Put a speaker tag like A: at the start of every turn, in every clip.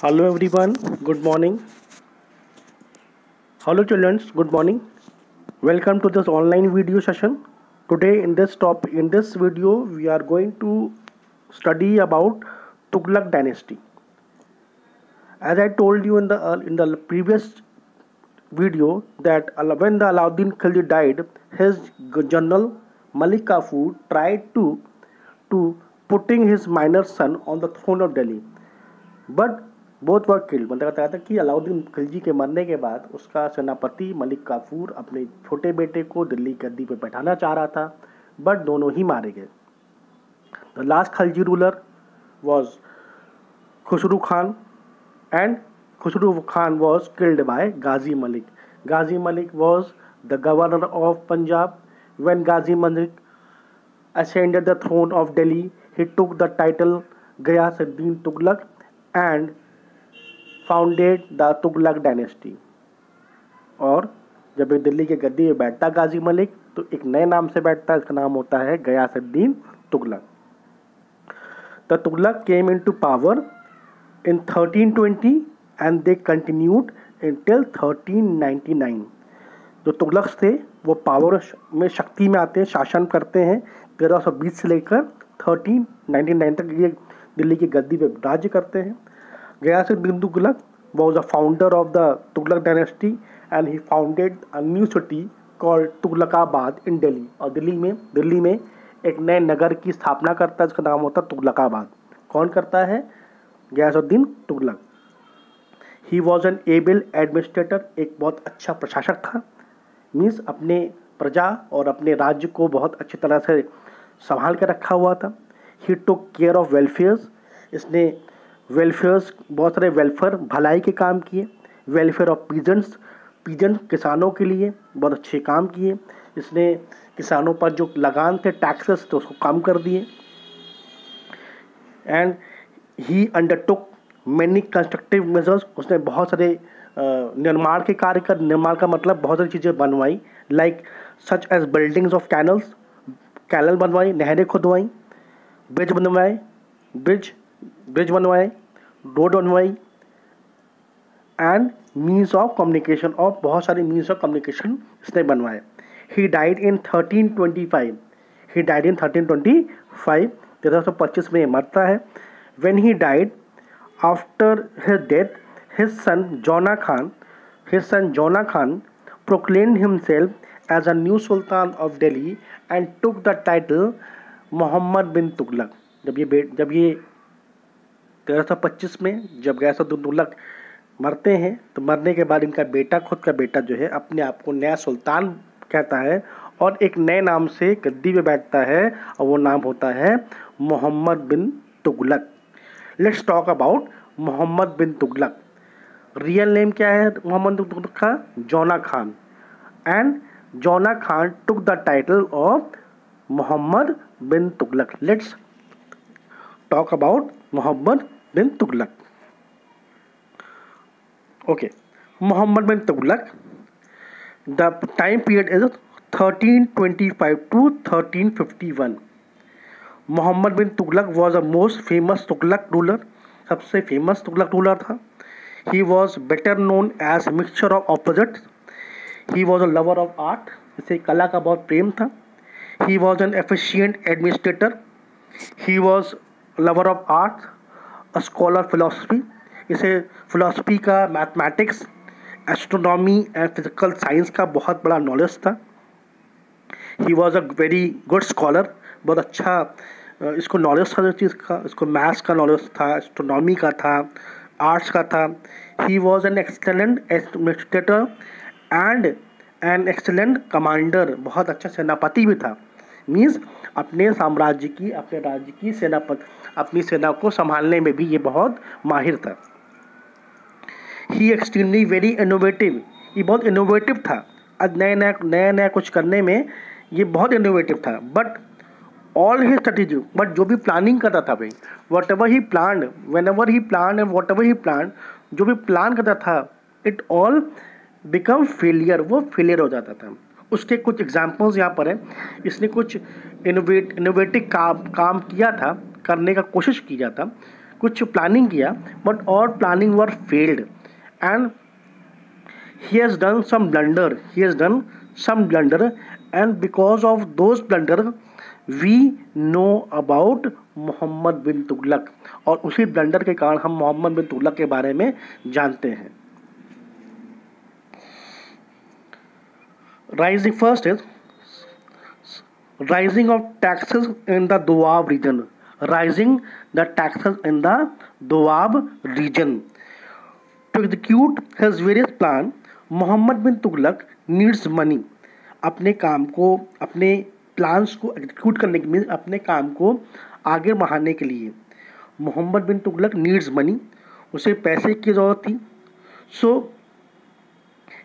A: Hello everyone, good morning. Hello children, good morning. Welcome to this online video session. Today in this video we are going to study about Tughlaq dynasty. As I told you in the previous video that when the Alauddin Khilji died, his general Malik Kafur tried to putting his minor son on the throne of Delhi. But both were killed. मतलब बताया था कि अलाउद्दीन खिलजी के मरने के बाद उसका सेनापति मलिक काफूर अपने छोटे बेटे को दिल्ली गद्दी पे बैठाना चाह रहा था, बट दोनों ही मारे गए। The last Khilji ruler was Khusru Khan and Khusru Khan was killed by Ghazi Malik. Ghazi Malik was the governor of Punjab. When Ghazi Malik ascended the throne of Delhi, he took the title Ghiyasuddin Tughlaq and founded the Tughlaq dynasty। और जब ये दिल्ली के गद्दी में बैठता गाजी मलिक तो एक नए नाम से बैठता है, इसका नाम होता है Ghiyasuddin Tughlaq. The Tughlaq came into power in 1320 and they continued until 1399। जो तुगलक थे वो पावर में शक्ति में आते हैं, शासन करते हैं 1320 से लेकर 1399 तक ये दिल्ली की गद्दी पे राज्य करते हैं। Ghiyasuddin Tughlaq was a founder of the Tughlaq dynasty and he founded a new city called Tughlakabad in Delhi। और दिल्ली में एक नए नगर की स्थापना करता है, इसका नाम होता है तुगलकाबाद। कौन करता है? Ghiyasuddin Tughlaq. He was an able administrator, एक बहुत अच्छा प्रशासक था। मीन्स अपने प्रजा और अपने राज्य को बहुत अच्छी तरह से संभाल के रखा हुआ था। ही टुक केयर ऑफ वेलफेयर्स, इसने बहुत सारे वेलफेयर भलाई के काम किए। वेलफेयर ऑफ पीजेंट्स किसानों के लिए बहुत अच्छे काम किए। इसने किसानों पर जो लगान थे, टैक्सेस थे, उसको कम कर दिए। And he undertook many constructive measures, उसने बहुत सारे निर्माण के कार्य कर, निर्माण का मतलब बहुत सारी चीज़ें बनवाई, like such as buildings of canal बनवाई, नहरें खुदवाई, ब्रिज बनवाए, रोड बनवाई एंड मीन्स ऑफ कम्युनिकेशन, और बहुत सारे मीन्स ऑफ कम्युनिकेशन इसने बनवाए। He died in 1325। 1325 में मरता है। When he died, after his death, his son Jona Khan proclaimed himself as a new sultan of Delhi and took the title Muhammad bin Tughlaq। जब ये 1325 में जब गयासुद्दीन तुगलक मरते हैं तो मरने के बाद इनका बेटा, खुद का बेटा जो है, अपने आप को नया सुल्तान कहता है और एक नए नाम से गद्दी पे बैठता है और वो नाम होता है Muhammad bin Tughlaq. Let's talk about Mohammad bin Tughlaq. Real name क्या है मोहम्मद बिन तुगलक का? Jauna Khan. And Jauna Khan took the title of Muhammad bin Tughlaq. Let's talk about Mohammad bin Tughlaq. Okay, Muhammad bin Tughlaq, the time period is 1325 to 1351। Muhammad bin Tughlaq was a most famous Tughlaq ruler, सबसे फेमस तुगलक रूलर था। He was better known as mixture of opposites। He was a lover of art, इसे कला का बहुत प्रेम था। He was an efficient administrator। He was lover of art, a scholar of philosophy, इसे philosophy का, mathematics, astronomy and physical science का बहुत बड़ा नॉलेज था। He was a very good scholar, बहुत अच्छा इसको नॉलेज था, चीज़ का, इसको मैथ्स का नॉलेज था, एस्ट्रोनॉमी का था, आर्ट्स का था। ही was an excellent administrator and an excellent commander, बहुत अच्छा सेनापति भी था। मीन्स अपने राज्य की अपनी सेना को संभालने में भी ये बहुत माहिर था। ही एक्सट्रीमली वेरी इनोवेटिव, ये बहुत इनोवेटिव था। आज नया कुछ करने में ये बहुत इनोवेटिव था। But all he strategy, but जो भी प्लानिंग करता था भाई, what ever he plan, when ever he plan and what ever he plan, जो भी प्लान करता था, इट ऑल बिकम फेलियर, वो फेलियर हो जाता था। उसके कुछ एग्जाम्पल्स यहाँ पर हैं। इसने कुछ इनोवेटिव काम किया था, करने का कोशिश किया था। कुछ प्लानिंग किया, but all planning were failed and he has done some blunder, and because of those blunder we know about Muhammad bin Tughlaq, और उसी ब्लंडर के कारण हम मोहम्मद बिन तुगलक के बारे में जानते हैं. Rising first is rising of taxes in the Doab region. Rising the taxes in the Doab region. To execute his various plan, Muhammad bin Tughlaq needs money. अपने काम को, अपने प्लान्स को एग्जीक्यूट करने के लिए, अपने काम को आगे बढ़ाने के लिए मोहम्मद बिन तुगलक नीड्स मनी. उसे पैसे की ज़रूरत थी. सो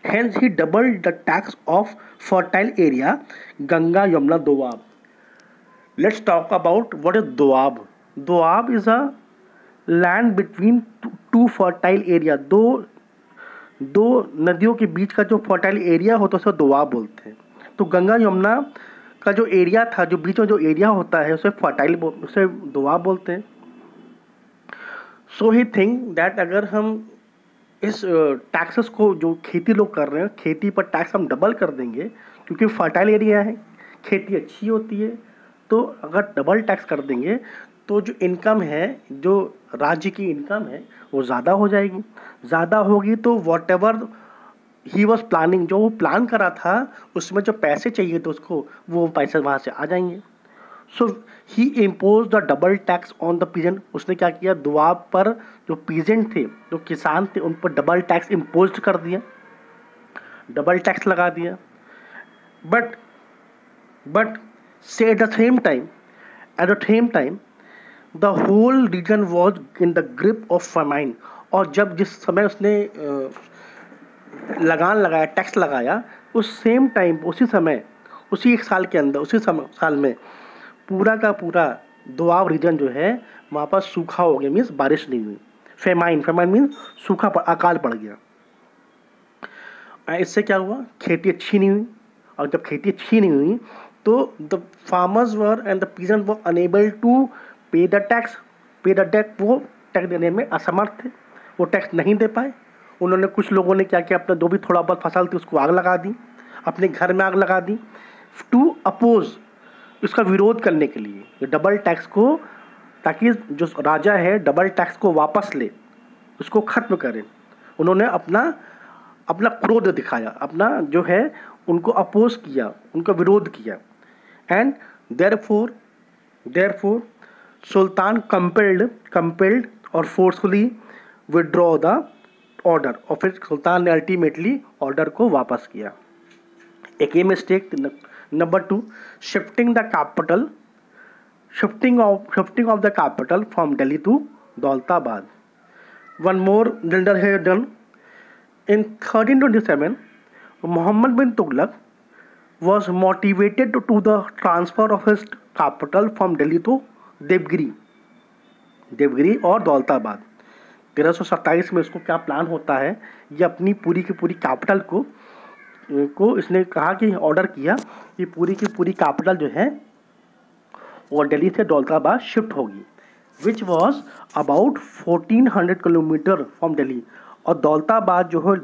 A: hence he doubled the tax of fertile area Ganga, Yamuna, Doab. Let's talk about what is Doab. Doab is a land between two fertile area. दो नदियों के बीच का जो फर्टाइल एरिया होता है उसे दोआब बोलते हैं. तो गंगा यमुना का जो एरिया था, जो बीच में जो एरिया होता है उसे दोआब बोलते हैं. सो ही थिंक दैट अगर हम इस टैक्सेस को, जो खेती लोग कर रहे हैं, खेती पर टैक्स हम डबल कर देंगे, क्योंकि फर्टाइल एरिया है, खेती अच्छी होती है, तो अगर डबल टैक्स कर देंगे तो जो इनकम है, जो राज्य की इनकम है, वो ज़्यादा हो जाएगी. ज़्यादा होगी तो what ever he was planning, जो वो प्लान करा था उसमें जो पैसे चाहिए थे उसको, वो पैसे वहाँ से आ जाएंगे. So he impose the double tax on the peasant. उसने क्या किया, दोआब पर जो पीजेंट थे, जो किसान थे, उन पर डबल टैक्स इम्पोज कर दिया, डबल टैक्स लगा दिया. बट से at the same time the whole region was in the grip of famine. और जब जिस समय उसने लगान लगाया, टैक्स लगाया, उस सेम टाइम, उसी एक साल के अंदर, साल में पूरा का पूरा दोआब रीजन जो है वहाँ पर सूखा हो गया, मीन्स बारिश नहीं हुई. फेमाइन मीन्स सूखा, अकाल पड़ गया. इससे क्या हुआ, खेती अच्छी नहीं हुई. और जब खेती अच्छी नहीं हुई तो the farmers were and the peasant were unable to pay the tax. वो टैक्स देने में असमर्थ थे, वो टैक्स नहीं दे पाए. उन्होंने, कुछ लोगों ने क्या किया, अपना जो भी थोड़ा बहुत फसल थी उसको आग लगा दी, अपने घर में आग लगा दी, टू अपोज, इसका विरोध करने के लिए, डबल टैक्स को, ताकि जो राजा है डबल टैक्स को वापस ले, उसको ख़त्म करे. उन्होंने अपना क्रोध दिखाया, अपना जो है उनको अपोज किया, उनका विरोध किया. एंड देयरफॉर सुल्तान कंपेल्ड और फोर्सफुली विड्रॉ द ऑर्डर. और फिर सुल्तान ने अल्टीमेटली ऑर्डर को वापस किया. एक ये mistake. Number 2, shifting of the capital from Delhi to Daulatabad. One more blunder है done. In 1327, Muhammad bin Tughlaq was motivated to the transfer of his capital from Delhi to Devagiri और दौलताबाद. 1327 में इसको क्या प्लान होता है, ये अपनी पूरी की पूरी कैपिटल को इसने कहा कि ऑर्डर किया कि पूरी की पूरी कैपिटल जो है वो दिल्ली से दौलताबाद शिफ्ट होगी, which was about 1400 kilometre from Delhi. और दौलताबाद जो है,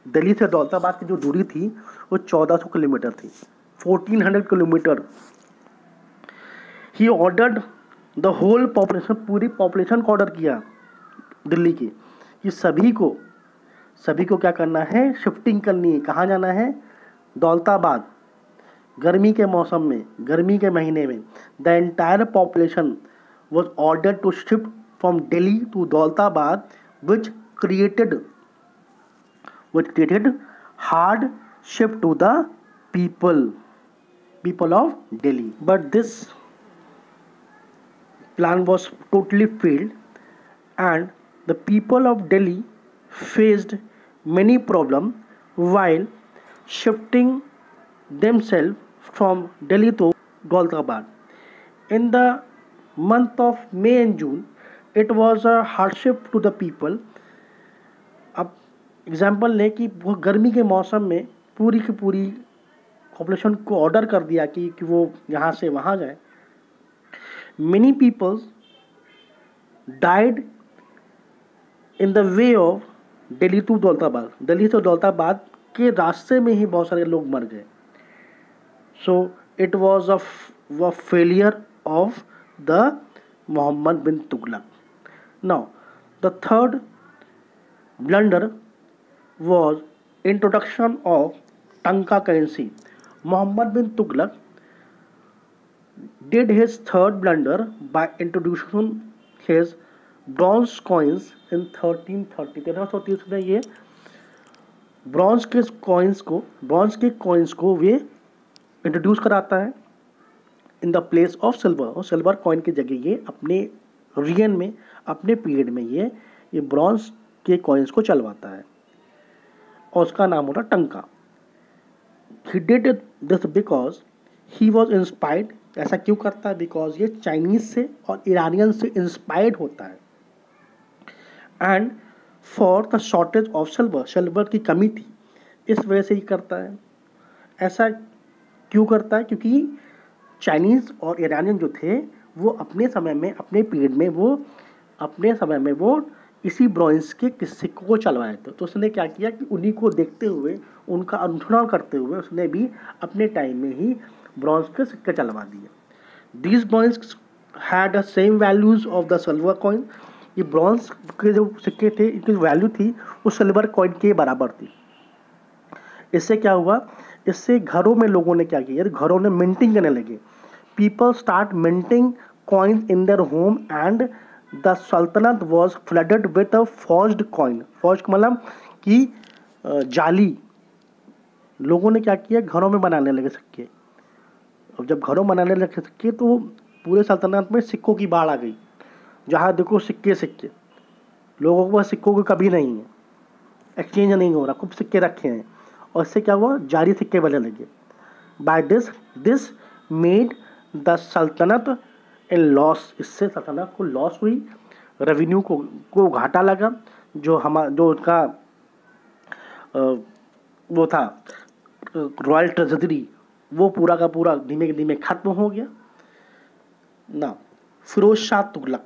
A: दिल्ली से दौलताबाद की जो दूरी थी वो 1400 किलोमीटर थी, 1400 kilometre. He ordered the whole population, पूरी पॉपुलेशन को ऑर्डर किया दिल्ली की, कि सभी को क्या करना है, शिफ्टिंग करनी है. कहाँ जाना है, दौलताबाद. गर्मी के मौसम में, गर्मी के महीने में the entire population was ordered to shift from Delhi to Daulatabad, which created hardship to the people of Delhi. But this plan was totally failed, and the people of Delhi faced many problems while shifting themselves from Delhi to Daulatabad. In the month of May and June, it was a hardship to the people. अब example लें कि वो गर्मी के मौसम में पूरी की पूरी पॉपुलेशन को ऑर्डर कर दिया कि वो यहाँ से वहाँ जाए. Many people died in the way of Delhi to Daulatabad, Delhi से दौलताबाद के रास्ते में ही बहुत सारे लोग मर गए. So it was a failure of the Mohammad bin Tughlaq. Now the third blunder was introduction of Tanka currency. Muhammad bin Tughlaq did his third blunder by introducing his bronze coins in 1330. 1330 में ये ब्रॉन्ज के कॉइन्स को वे introduce कराता है in the place of silver. और silver coin की जगह ये अपने रीजन में, अपने पीरियड में ये ब्रॉन्ज के कॉइन्स को चलवाता है और उसका नाम होता टंका. He did this because he was inspired. ऐसा क्यों करता है? बिकॉज ये चाइनीज से और ईरानियन से इंस्पायर्ड होता है. And for the shortage of silver, silver की कमी थी, इस वजह से ही करता है. ऐसा क्यों करता है? क्योंकि चाइनीज और ईरानियन जो थे वो अपने समय में, अपने पीरियड में, वो इसी ब्रॉन्ज के सिक्कों को चलवाए थे. तो उसने क्या किया कि उन्हीं को देखते हुए, उनका अनुसरण करते हुए उसने भी अपने टाइम में ही ब्रॉन्ज के सिक्के चलवा दिए. These bronze had the same values of the silver coin. ये ब्रॉन्ज के जो सिक्के थे, इनकी वैल्यू थी वो सिल्वर कॉइन के बराबर थी. इससे क्या हुआ? इससे घरों में लोगों ने क्या किया? घरों ने मिंटिंग करने लगे. People start minting coin in their home and the Sultanat was flooded with a forged coin. Forged मतलब कि जाली. लोगों ने क्या किया? घरों में बनाने लगे सिक्के. अब जब घरों में बनाने लगे सिक्के तो पूरे सल्तनत में सिक्कों की बाढ़ आ गई. जहाँ देखो सिक्के. लोगों के पास सिक्कों की कभी नहीं है, एक्सचेंज नहीं हो रहा, खूब सिक्के रखे हैं. और इससे क्या हुआ? जारी सिक्के बनने लगे. बाय दिस मेड द सल्तनत इन लॉस. इससे सल्तनत को लॉस हुई, रेवेन्यू को घाटा लगा. जो उनका वो था रॉयल ट्रेजरी, वो पूरा का पूरा धीमे धीमे खत्म हो गया. ना Firoz Shah Tughlaq.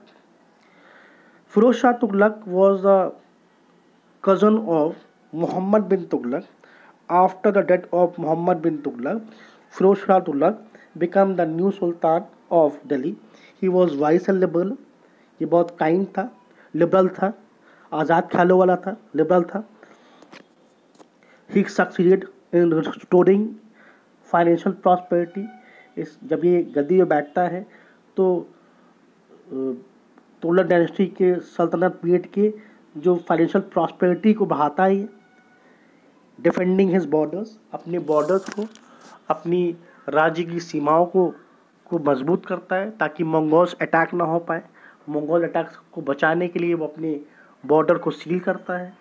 A: Firoz Shah Tughlaq was the cousin of Muhammad bin Tughlaq. After the death of Muhammad bin Tughlaq, Firoz Shah Tughlaq became the new Sultan of Delhi. He was wise and liberal. ये बहुत काइंड था, लिबरल था, आज़ाद ख्यालों वाला था, लिबरल था. He succeeded in restoring financial prosperity. जब ये गद्दी में बैठता है तो तुगलक डायनेस्टी के सल्तनत पीरियड के जो फाइनेंशियल प्रॉस्पेरिटी को बढ़ाता है. डिफेंडिंग हिज बॉर्डर्स, अपने बॉर्डर्स को, अपनी राज्य की सीमाओं को मजबूत करता है ताकि मंगोल्स अटैक ना हो पाए. मंगोल अटैक को बचाने के लिए वो अपने बॉर्डर को सील करता है.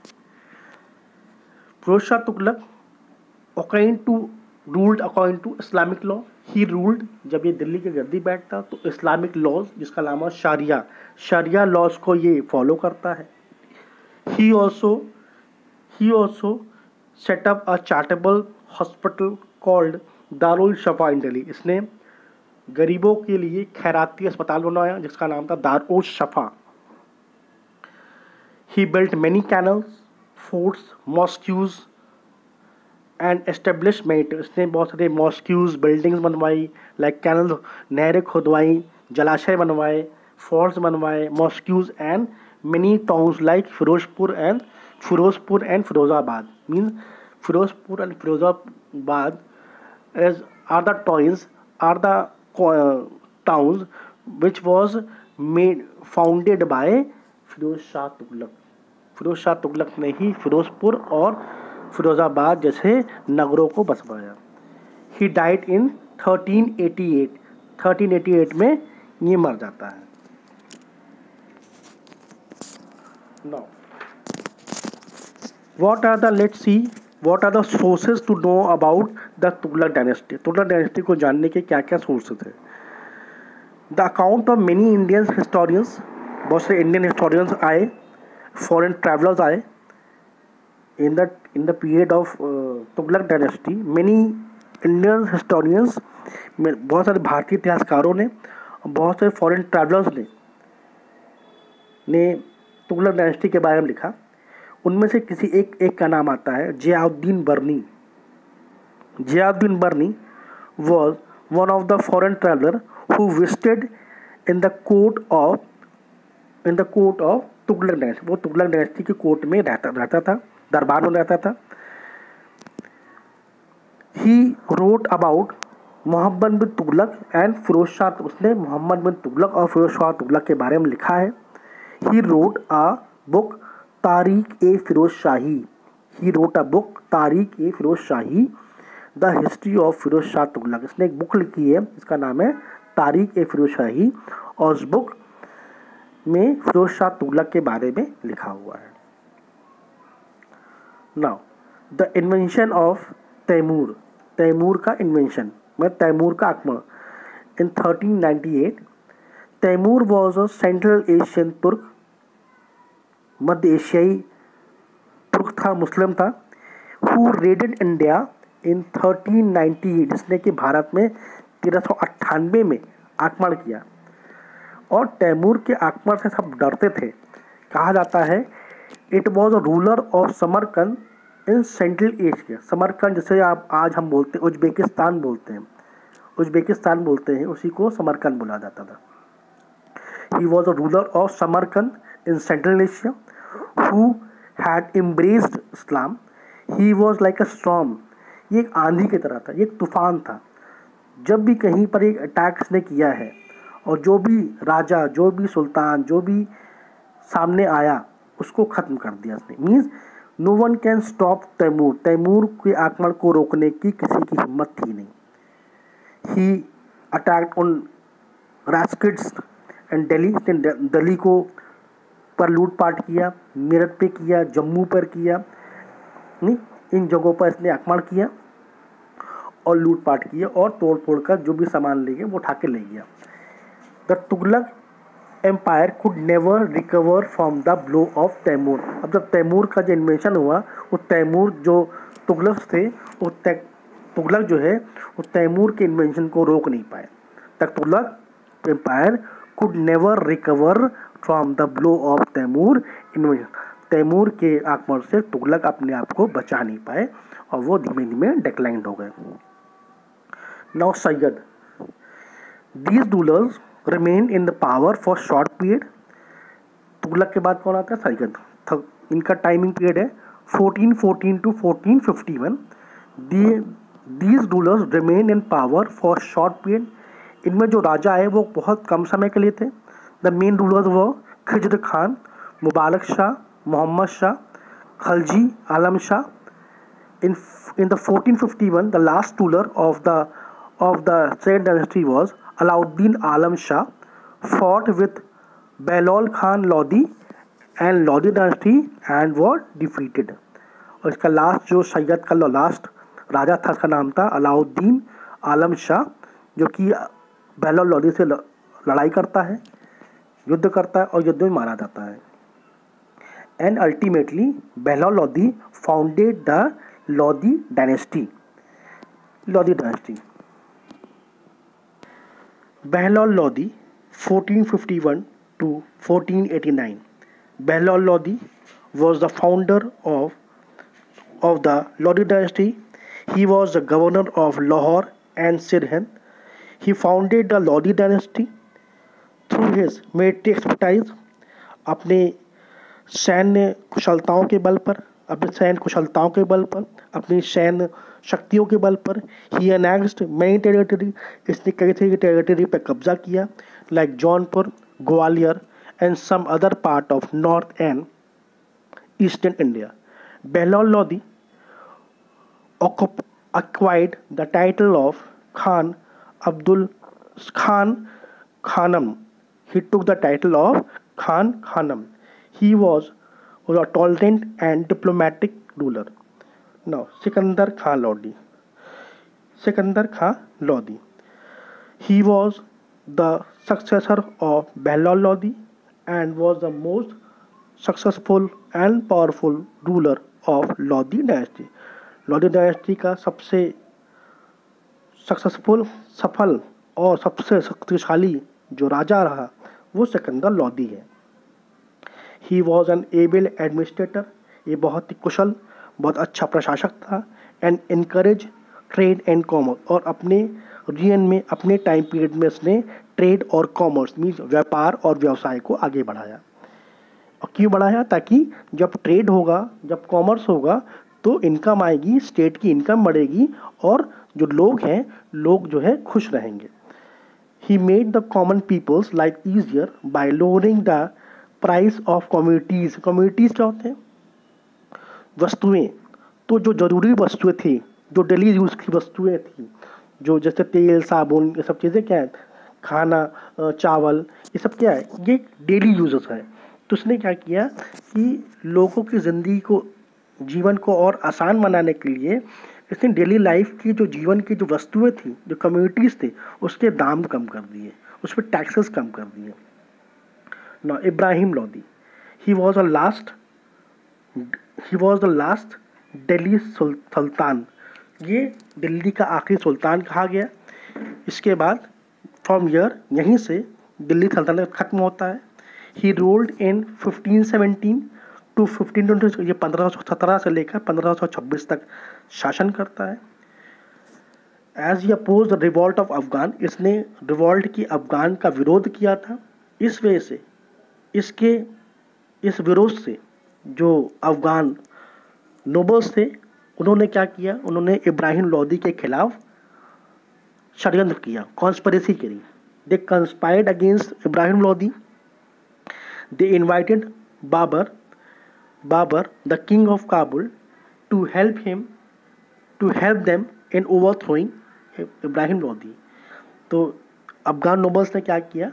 A: Firoz Shah Tughlaq ruled according to Islamic law. He ruled, जब ये दिल्ली के गद्दी बैठता तो इस्लामिक लॉज, जिसका नाम है शरिया लॉज को ये फॉलो करता है. He also set up a charitable hospital called Darul Shafa in Delhi. इसने गरीबों के लिए खैराती अस्पताल बनवाया जिसका नाम था Darul शफा. He built many canals, forts, mosques and established many. इसने बहुत सारे mosques, बिल्डिंग्स बनवाई, लाइक कैनल, नहरें खुदवाई, जलाशय बनवाए, फोर्ट्स बनवाए, mosques and many towns like Firozpur and Firozabad. Means Firozpur and Firozabad are the towns which was founded by Firoz Shah Tughlaq. Firoz Shah Tughlaq ने ही फिरोजपुर और फिरोजाबाद जैसे नगरों को बसवाया. He died in 1388. 1388 में ये मर जाता है. Now, what are the sources to know about the Tughlaq dynasty? Tughlaq dynasty को जानने के क्या क्या sources हैं? The account of many Indian historians, बहुत से Indian historians आए, foreign travelers आए. In the period of Tughlaq dynasty, many Indian historians, बहुत सारे भारतीय इतिहासकारों ने, बहुत सारे foreign travelers ने ने तुगलक डायनेस्टी के बारे में लिखा। उनमें से किसी एक का नाम आता है जियाउद्दीन बर्नी। जियाउद्दीन बर्नी was one of the foreign traveler who visited in the court of Tughlaq dynasty. वो तुगलक डायनेस्टी की कोर्ट में रहता था, दरबार में रहता था। He wrote about Mohammad bin Tughlaq and Firoz Shah. उसने मोहम्मद बिन तुगलक और फिरोज शाह तुगलक के बारे में लिखा है। ही wrote a book Tarikh e Firoz Shahi. He wrote a book Tarikh e Firoz Shahi the history of Firoz Shah Tughlaq. इसने एक बुक लिखी है, इसका नाम है तारीख ए फिरोज शाही, और उस बुक में फिरोज शाह तुगलक के बारे में लिखा हुआ है। Now the invention of Timur. Timur का इन्वेंशन, तैमूर का आक्रमण। In 1398 Timur was a Central Asian Turk. मध्य एशियाई तुर्क था, मुस्लिम था। Who raided India in 1398। जिसने कि भारत में 1398 में आक्रमण किया। और तैमूर के आक्रमण से सब डरते थे। कहा जाता है it was a ruler of Samarkand in central Asia. Samarkand जिसे आप आज हम बोलते हैं उज्बेकिस्तान बोलते हैं, उसी को समरकंद बोला जाता था। He was a ruler of Samarkand in central Asia who had embraced Islam. He was like a storm. ये एक आंधी की तरह था, ये एक तूफान था। जब भी कहीं पर एक अटैक इसने किया है और जो भी राजा, जो भी सुल्तान, जो भी सामने आया उसको ख़त्म कर दिया इसने। Means no one can stop Timur. Timur के आक्रमण को रोकने की किसी की हिम्मत थी नहीं। ही अटैक्ड ऑन रास्किड्स एंड दिल्ली। दिल्ली को पर लूटपाट किया, मेरठ पे किया, जम्मू पर किया, नहीं इन जगहों पर इसने आक्रमण किया और लूटपाट किया और तोड़ फोड़ कर जो भी सामान ले गए वो उठा के ले गया। The Tughlaq empire could never recover from the blow of Timur. अब जब तैमूर का जो इन्वेंशन हुआ, वो तैमूर जो तुगलक थे, वो तुगलक जो है वो तैमूर के इन्वेंशन को रोक नहीं पाए। The Tughlaq empire could never recover from the blow of Timur invention. Timur के आक्रमण से तुगलक अपने आप को बचा नहीं पाए और वो धीमे धीमे डिक्लाइंड हो गए। Now Syed. These rulers remained in the power for short period। Tughlaq के बाद कौन आता है? सैयद। इनका टाइमिंग पीरियड है 1414 to 1451। These rulers remained in power for short period। इनमें जो राजा है वो बहुत कम समय के लिए थे। The main rulers were Khizr Khan, Mubarak Shah, Mohammad Shah, Khalji Alam Shah. In the 1451 the last ruler of the Sayyid dynasty was Alauddin Alam Shah, fought with Bahlol Khan Lodi and Lodi dynasty and was defeated। और इसका लास्ट जो सैयद का लास्ट राजा था, उसका नाम था अलाउद्दीन आलम शाह, जो कि बहलोल लोदी से लड़ाई करता है, युद्ध करता है और युद्ध में मारा जाता है। And ultimately Bahlol Lodi founded the Lodi dynasty. Bahlol Lodi 1451 to 1489। Bahlol Lodi was the founder of the Lodi dynasty। He was the governor of Lahore and Sirhind। He founded the Lodi dynasty through his military expertise। अपने सैन्य कुशलताओं के बल पर, अपनी सैन्य शक्तियों के बल पर ही annexed many territory। इसने कई तरह की टेरिटरी पर कब्जा किया, like Jaunpur, Gwalior and some other part of north and eastern India। Bahlol Lodi acquired the title of Khan Abdul Khan Khanum। He took the title of Khan Khanum। He was a tolerant and diplomatic ruler। Now Sikandar Khan Lodi। He was the successor of Bahlol Lodi and was the most successful and powerful ruler of Lodi dynasty। Lodi dynasty का सबसे सफल और सबसे शक्तिशाली जो राजा रहा वो सिकंदर लोदी है। ही वॉज एन एबल एडमिनिस्ट्रेटर, ये बहुत ही कुशल, बहुत अच्छा प्रशासक था। And encourage trade and commerce, और अपने रीजन में अपने टाइम पीरियड में उसने ट्रेड और कॉमर्स मीन्स व्यापार और व्यवसाय को आगे बढ़ाया। और क्यों बढ़ाया? ताकि जब ट्रेड होगा, जब कॉमर्स होगा, तो इनकम आएगी, स्टेट की इनकम बढ़ेगी और जो लोग हैं, लोग जो है खुश रहेंगे। He made the common people's life easier by lowering the price of commodities. Commodities क्या होते हैं? वस्तुएं। तो जो जरूरी वस्तुएं थी, जो डेली यूज की वस्तुएं थी, जो जैसे तेल, साबुन, ये सब चीज़ें क्या है, खाना, चावल, ये सब क्या है, ये डेली यूजेस है। तो उसने क्या किया कि लोगों की ज़िंदगी को, जीवन को और आसान बनाने के लिए इसने डेली लाइफ की जो जीवन की जो वस्तुएं थी, जो कम्युनिटीज़ थे, उसके दाम कम कर दिए, उस पर टैक्सेस कम कर दिए। ना Ibrahim Lodi, he was the last Delhi sultan, ये दिल्ली का आखिरी सुल्तान कहा गया। इसके बाद फ्रॉम ईयर, यहीं से दिल्ली सल्तनत खत्म होता है। ही रूल्ड इन 1517 टू 1520, ये 1517 से लेकर 1526 तक शासन करता है। As he oppose the revolt of Afghan, इसने रिवॉल्ट की अफगान का विरोध किया था। इस वजह से, इस विरोध से जो अफगान नोबल्स थे, उन्होंने क्या किया, उन्होंने इब्राहिम लोदी के खिलाफ षड्यंत्र किया, कॉन्स्पिरेसी करी। They conspired against Ibrahim Lodi. They invited Babur, the king of Kabul, to help them in overthrowing Ibrahim Lodi. तो अफगान नोबल्स ने क्या किया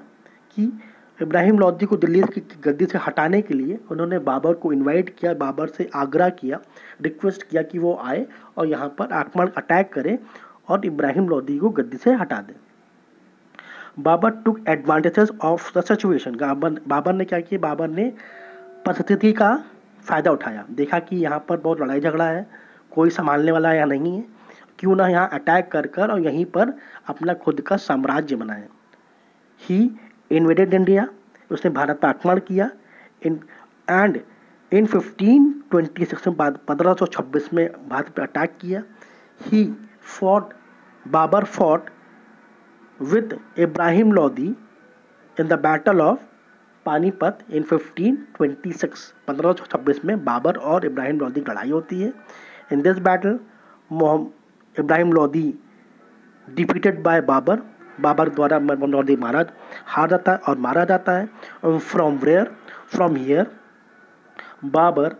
A: कि इब्राहिम लोदी को दिल्ली की गद्दी से हटाने के लिए उन्होंने बाबर को इनवाइट किया, बाबर से आग्रह किया, रिक्वेस्ट किया कि वो आए और यहाँ पर आक्रमण, अटैक करें और इब्राहिम लोदी को गद्दी से हटा दें। Babur took advantages of the situation, Babur ने क्या किया, बाबर ने परिस्थिति का फ़ायदा उठाया, देखा कि यहाँ पर बहुत लड़ाई झगड़ा है, कोई संभालने वाला यहाँ नहीं है, क्यों ना यहाँ अटैक कर और यहीं पर अपना खुद का साम्राज्य बनाए। ही इन्वेडेड इंडिया, उसने भारत पर आक्रमण किया। इन 1526 में, 1526 में भारत पर अटैक किया। Babur fought with Ibrahim Lodi in the battle of Panipat in 1526, 1526 में बाबर और इब्राहिम लोदी की लड़ाई होती है। In this battle Ibrahim Lodi defeated by Babur, Babur द्वारा लोदी हार जाता है और मारा जाता है। From here Babur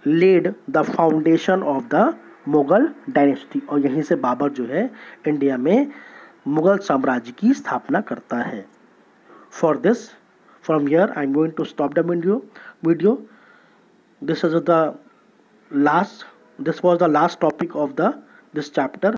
A: laid the foundation of the Mughal dynasty, और यहीं से बाबर जो है इंडिया में मुगल साम्राज्य की स्थापना करता है। For this, from here I am going to stop the video. This was the last topic of this chapter.